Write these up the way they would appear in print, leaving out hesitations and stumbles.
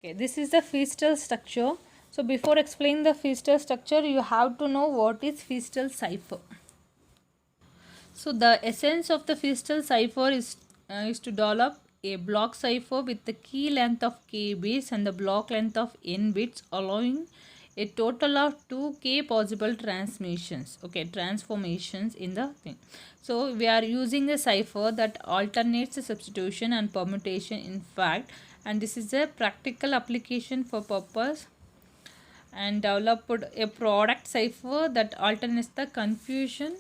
Okay, this is the Feastel structure. So before explaining the Feastel structure, you have to know what is Feastel cipher. So the essence of the Feastel cipher is to develop a block cipher with the key length of k bits and the block length of n bits, allowing a total of 2k possible transformations in the thing. So we are using a cipher that alternates the substitution and permutation in fact, and this is a practical application for purpose, and developed a product cipher that alternates the confusion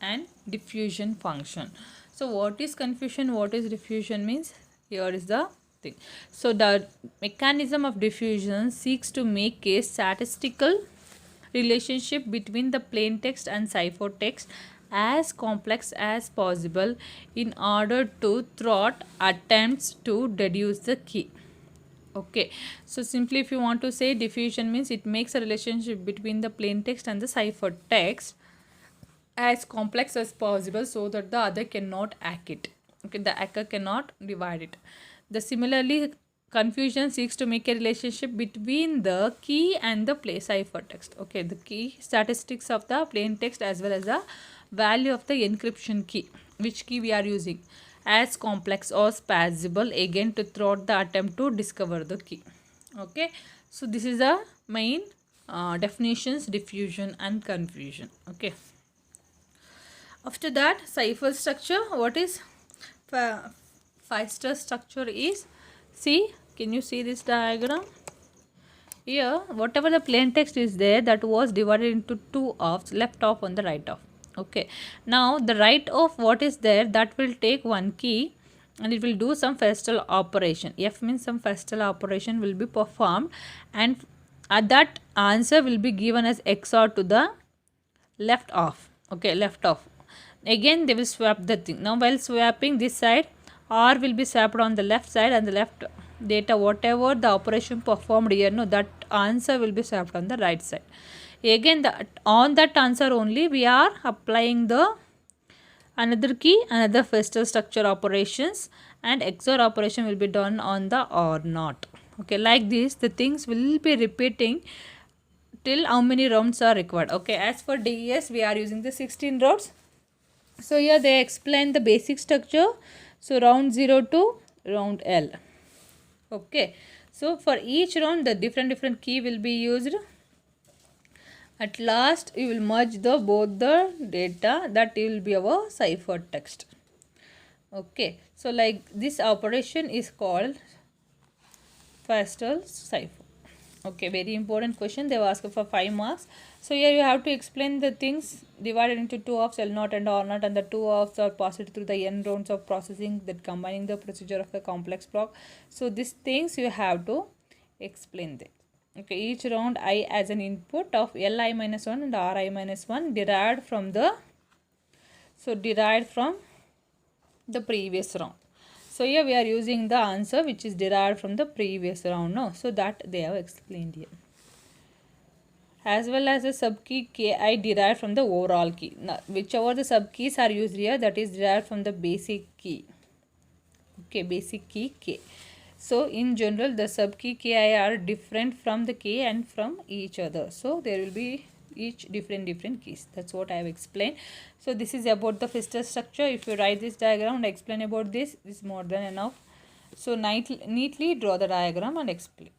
and diffusion function. So what is confusion, what is diffusion means, here is the thing. So the mechanism of diffusion seeks to make a statistical relationship between the plain text and ciphertext as complex as possible in order to thwart attempts to deduce the key. Okay, so simply if you want to say, diffusion means it makes a relationship between the plain text and the ciphertext as complex as possible so that the other cannot hack it. Okay, the hacker cannot divide it. The similarly, confusion seeks to make a relationship between the key and the ciphertext. Okay, the key statistics of the plain text as well as the value of the encryption key, which key we are using, as complex or possible, again to thwart the attempt to discover the key. Okay, so this is the main definitions: diffusion and confusion. Okay, after that, cipher structure. What is Feistel structure is? See, can you see this diagram? Here, whatever the plain text is there, that was divided into two halves, left half and the right half. Okay, now the right of what is there, that will take one key and it will do some Feistel operation. F means some Feistel operation will be performed, and that answer will be given as XOR to the left half. Okay, left half. Again they will swap the thing. Now while swapping this side, R will be swapped on the left side, and the left data, whatever the operation performed here, no, that answer will be swapped on the right side. Again on that answer only we are applying the another key, another Feistel structure operations, and XOR operation will be done on the OR not. Okay, like this the things will be repeating till how many rounds are required. Okay, as for DES we are using the 16 rounds. So here they explain the basic structure. So round 0 to round L. Okay, so for each round the different key will be used. At last you will merge the both the data, that will be our ciphertext. Okay, so like this operation is called Feistel cipher. Okay, very important question. They were asked for 5 marks. So here you have to explain the things divided into two halves, L naught and R naught, and the two halves are passed through the n rounds of processing, that combining the procedure of the complex block. So these things you have to explain them. Okay, each round I as an input of Li minus 1 and Ri minus 1 derived from the previous round. So here we are using the answer which is derived from the previous round. No, so that they have explained here. As well as the subkey ki derived from the overall key. Now, whichever the subkeys are used here, that is derived from the basic key. Okay, basic key k. So in general the subkey ki are different from the k and from each other. So there will be each different keys. That's what I have explained. So this is about the Feistel structure. If you write this diagram and explain about this is more than enough. So neatly draw the diagram and explain.